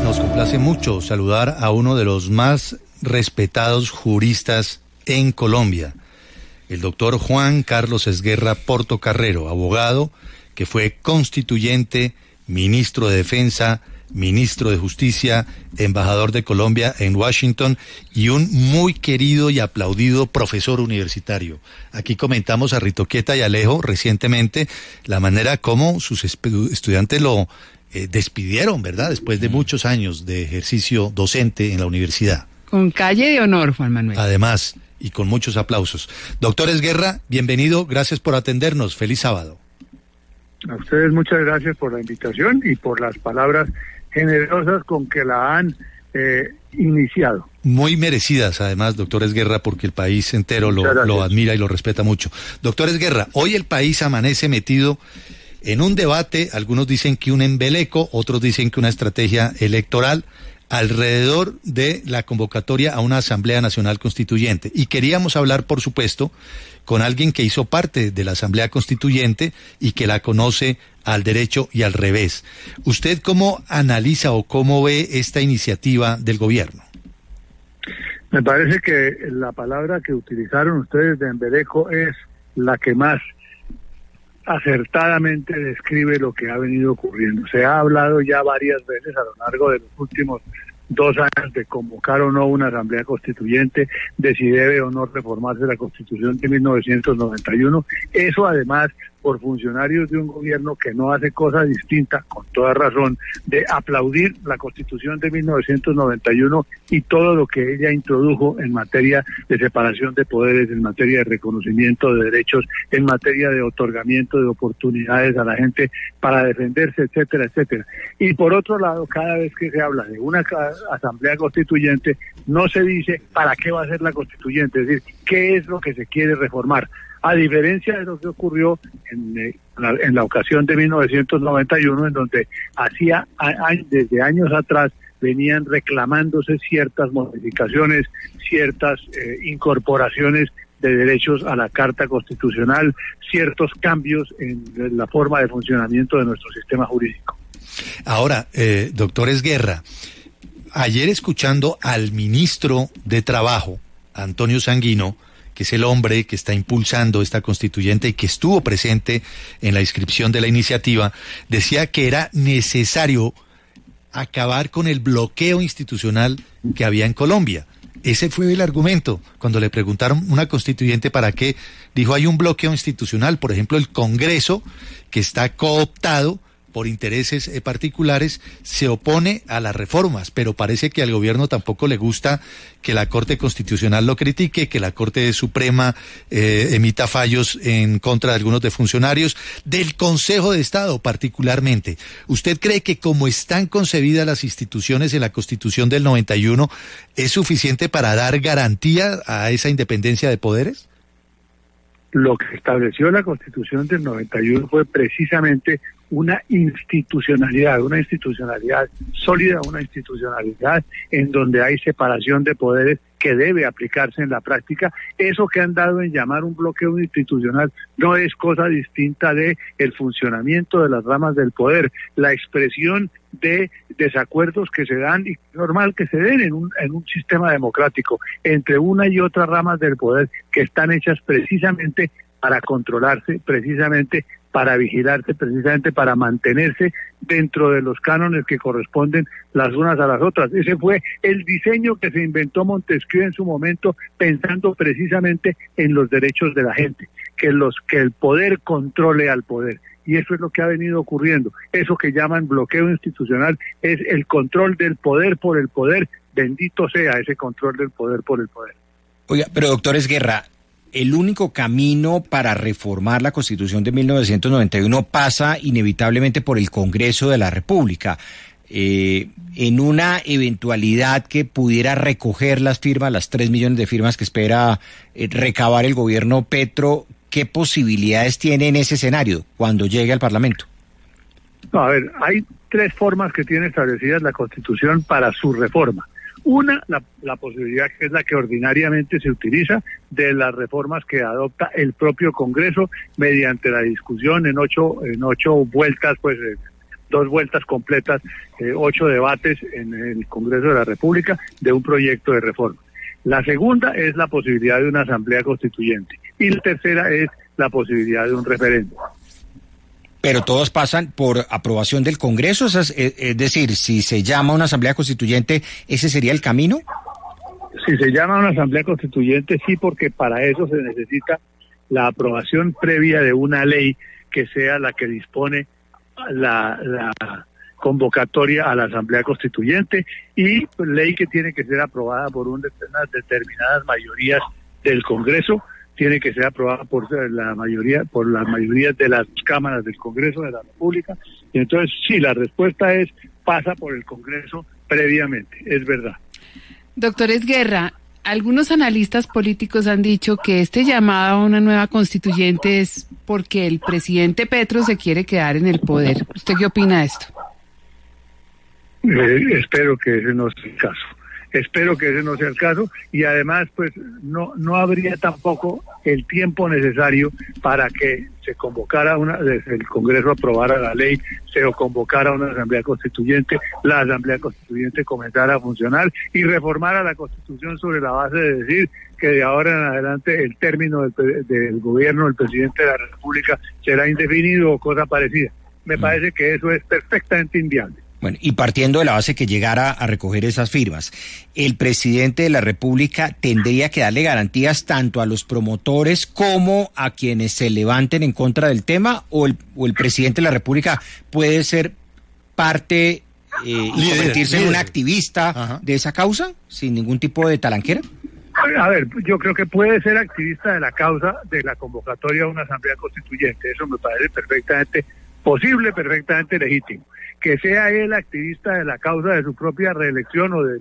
Nos complace mucho saludar a uno de los más respetados juristas en Colombia, el doctor Juan Carlos Esguerra Portocarrero, abogado que fue constituyente, ministro de Defensa, ministro de Justicia, embajador de Colombia en Washington y un muy querido y aplaudido profesor universitario. Aquí comentamos a Rito Quieta y Alejo recientemente la manera como sus estudiantes lo despidieron, ¿verdad? Después de muchos años de ejercicio docente en la universidad. Con calle de honor, Juan Manuel. Además, y con muchos aplausos. Doctor Esguerra, bienvenido, gracias por atendernos. Feliz sábado. A ustedes muchas gracias por la invitación y por las palabras generosas con que la han iniciado. Muy merecidas, además, doctor Esguerra, porque el país entero lo admira y lo respeta mucho. Doctor Esguerra, hoy el país amanece metido en un debate, algunos dicen que un embeleco, otros dicen que una estrategia electoral, alrededor de la convocatoria a una Asamblea Nacional Constituyente. Y queríamos hablar, por supuesto, con alguien que hizo parte de la Asamblea Constituyente y que la conoce al derecho y al revés. ¿Usted cómo analiza o cómo ve esta iniciativa del gobierno? Me parece que la palabra que utilizaron ustedes de embeleco es la que más acertadamente describe lo que ha venido ocurriendo. Se ha hablado ya varias veces a lo largo de los últimos 2 años de convocar o no una asamblea constituyente, de si debe o no reformarse la Constitución de 1991. Eso además por funcionarios de un gobierno que no hace cosa distinta, con toda razón, de aplaudir la Constitución de 1991 y todo lo que ella introdujo en materia de separación de poderes, en materia de reconocimiento de derechos, en materia de otorgamiento de oportunidades a la gente para defenderse, etcétera, etcétera. Y por otro lado, cada vez que se habla de una asamblea constituyente, no se dice para qué va a ser la constituyente, es decir, qué es lo que se quiere reformar. A diferencia de lo que ocurrió en la ocasión de 1991, en donde desde años atrás venían reclamándose ciertas modificaciones, ciertas incorporaciones de derechos a la Carta Constitucional, ciertos cambios en la forma de funcionamiento de nuestro sistema jurídico. Ahora, doctor Esguerra, ayer escuchando al ministro de Trabajo, Antonio Sanguino, que es el hombre que está impulsando esta constituyente y que estuvo presente en la inscripción de la iniciativa, decía que era necesario acabar con el bloqueo institucional que había en Colombia. Ese fue el argumento. Cuando le preguntaron una constituyente para qué, dijo hay un bloqueo institucional, por ejemplo el Congreso, que está cooptado por intereses particulares, se opone a las reformas, pero parece que al gobierno tampoco le gusta que la Corte Constitucional lo critique, que la Corte Suprema emita fallos en contra de algunos de funcionarios, del Consejo de Estado particularmente. ¿Usted cree que como están concebidas las instituciones en la Constitución del 91, es suficiente para dar garantía a esa independencia de poderes? Lo que estableció la Constitución del 91 fue precisamente una institucionalidad sólida, una institucionalidad en donde hay separación de poderes que debe aplicarse en la práctica. Eso que han dado en llamar un bloqueo institucional no es cosa distinta de el funcionamiento de las ramas del poder, la expresión de desacuerdos que se dan, y normal que se den en un sistema democrático, entre una y otra ramas del poder que están hechas precisamente para controlarse, precisamente para vigilarse, precisamente para mantenerse dentro de los cánones que corresponden las unas a las otras. Ese fue el diseño que se inventó Montesquieu en su momento, pensando precisamente en los derechos de la gente, que el poder controle al poder. Y eso es lo que ha venido ocurriendo. Eso que llaman bloqueo institucional es el control del poder por el poder. Bendito sea ese control del poder por el poder. Oiga, pero doctor Esguerra, el único camino para reformar la Constitución de 1991 pasa inevitablemente por el Congreso de la República. En una eventualidad que pudiera recoger las firmas, las 3 millones de firmas que espera recabar el gobierno Petro, ¿qué posibilidades tiene en ese escenario cuando llegue al Parlamento? No, a ver, hay 3 formas que tiene establecidas la Constitución para su reforma. Una, la posibilidad que es la que ordinariamente se utiliza de las reformas que adopta el propio Congreso mediante la discusión en ocho vueltas, pues 2 vueltas completas, 8 debates en el Congreso de la República de un proyecto de reforma. La segunda es la posibilidad de una asamblea constituyente y la tercera es la posibilidad de un referéndum. Pero todos pasan por aprobación del Congreso, es decir, si se llama una asamblea constituyente, ¿ese sería el camino? Si se llama una asamblea constituyente, sí, porque para eso se necesita la aprobación previa de una ley que sea la que dispone la convocatoria a la asamblea constituyente y ley que tiene que ser aprobada por unas determinadas mayorías del Congreso, tiene que ser aprobada por las mayorías de las cámaras del Congreso de la República. Y entonces, sí, la respuesta es pasa por el Congreso previamente, es verdad. Doctor Esguerra, algunos analistas políticos han dicho que este llamado a una nueva constituyente es porque el presidente Petro se quiere quedar en el poder. ¿Usted qué opina de esto? Espero que ese no sea el caso. Espero que ese no sea el caso y además pues no habría tampoco el tiempo necesario para que se convocara el Congreso aprobara la ley, se convocara una asamblea constituyente, la asamblea constituyente comenzara a funcionar y reformara la Constitución sobre la base de decir que de ahora en adelante el término del gobierno del presidente de la República será indefinido o cosa parecida. Me parece que eso es perfectamente inviable. Bueno, y partiendo de la base que llegara a recoger esas firmas, ¿el presidente de la República tendría que darle garantías tanto a los promotores como a quienes se levanten en contra del tema? ¿O el presidente de la República puede ser parte y convertirse en un activista de esa causa sin ningún tipo de talanquera? A ver, yo creo que puede ser activista de la causa de la convocatoria a una asamblea constituyente. Eso me parece perfectamente posible, perfectamente legítimo. Que sea él activista de la causa de su propia reelección o de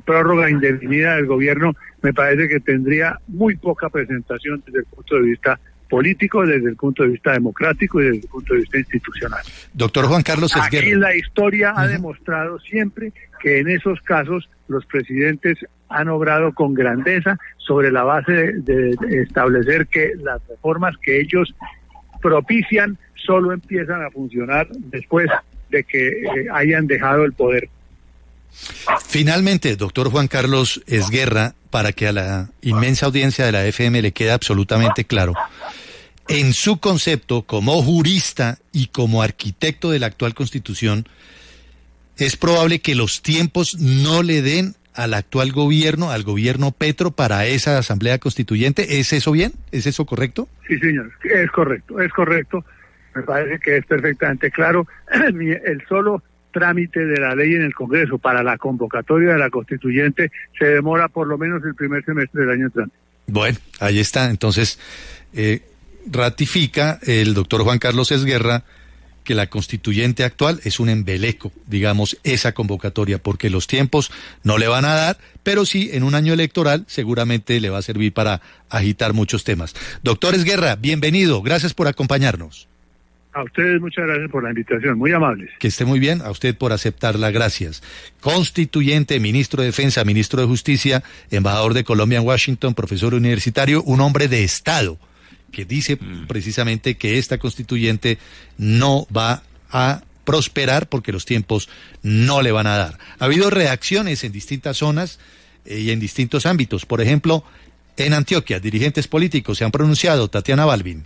prórroga indefinida del gobierno, me parece que tendría muy poca presentación desde el punto de vista político, desde el punto de vista democrático y desde el punto de vista institucional. Doctor Juan Carlos Esguerra. Aquí la historia ha demostrado siempre que en esos casos los presidentes han obrado con grandeza sobre la base de establecer que las reformas que ellos propician solo empiezan a funcionar después de que hayan dejado el poder. Finalmente, doctor Juan Carlos Esguerra, para que a la inmensa audiencia de la FM le quede absolutamente claro, en su concepto como jurista y como arquitecto de la actual Constitución, ¿es probable que los tiempos no le den al actual gobierno, al gobierno Petro, para esa asamblea constituyente? ¿Es eso bien? ¿Es eso correcto? Sí, señor, es correcto. Me parece que es perfectamente claro. El solo trámite de la ley en el Congreso para la convocatoria de la constituyente se demora por lo menos el primer semestre del año entrante. Bueno, ahí está. Entonces, ratifica el doctor Juan Carlos Esguerra que la constituyente actual es un embeleco, digamos, esa convocatoria, porque los tiempos no le van a dar, pero sí, en un año electoral seguramente le va a servir para agitar muchos temas. Doctor Esguerra, bienvenido, gracias por acompañarnos. A ustedes muchas gracias por la invitación, muy amables. Que esté muy bien, a usted por aceptarla, gracias. Constituyente, ministro de Defensa, ministro de Justicia, embajador de Colombia en Washington, profesor universitario, un hombre de Estado, que dice precisamente que esta constituyente no va a prosperar porque los tiempos no le van a dar. Ha habido reacciones en distintas zonas y en distintos ámbitos. Por ejemplo, en Antioquia, dirigentes políticos se han pronunciado. Tatiana Balvin.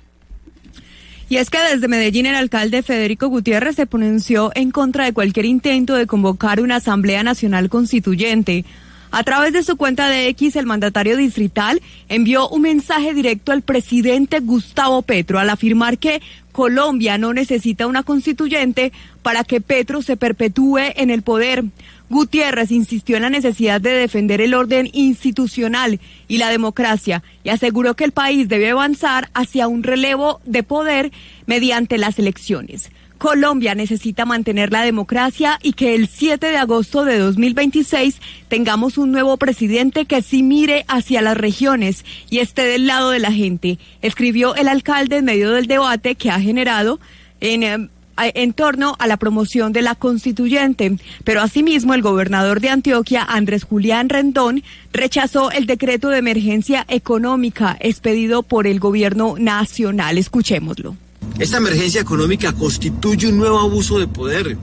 Y es que desde Medellín el alcalde Federico Gutiérrez se pronunció en contra de cualquier intento de convocar una Asamblea Nacional Constituyente. A través de su cuenta de X, el mandatario distrital envió un mensaje directo al presidente Gustavo Petro al afirmar que Colombia no necesita una constituyente para que Petro se perpetúe en el poder. Gutiérrez insistió en la necesidad de defender el orden institucional y la democracia y aseguró que el país debe avanzar hacia un relevo de poder mediante las elecciones. Colombia necesita mantener la democracia y que el 7 de agosto de 2026 tengamos un nuevo presidente que sí mire hacia las regiones y esté del lado de la gente, escribió el alcalde en medio del debate que ha generado en torno a la promoción de la constituyente. Pero asimismo el gobernador de Antioquia, Andrés Julián Rendón, rechazó el decreto de emergencia económica expedido por el gobierno nacional. Escuchémoslo. Esta emergencia económica constituye un nuevo abuso de poder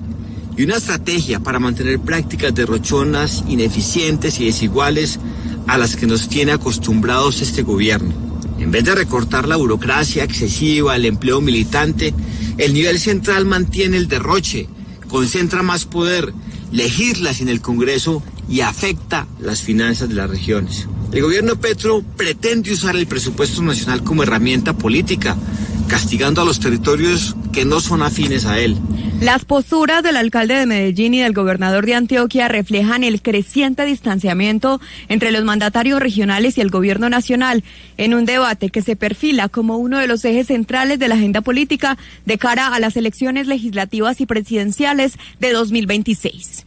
y una estrategia para mantener prácticas derrochonas, ineficientes y desiguales a las que nos tiene acostumbrados este gobierno. En vez de recortar la burocracia excesiva, el empleo militante, el nivel central mantiene el derroche, concentra más poder, legisla sin el Congreso y afecta las finanzas de las regiones. El gobierno Petro pretende usar el presupuesto nacional como herramienta política, castigando a los territorios que no son afines a él. Las posturas del alcalde de Medellín y del gobernador de Antioquia reflejan el creciente distanciamiento entre los mandatarios regionales y el gobierno nacional, en un debate que se perfila como uno de los ejes centrales de la agenda política de cara a las elecciones legislativas y presidenciales de 2026.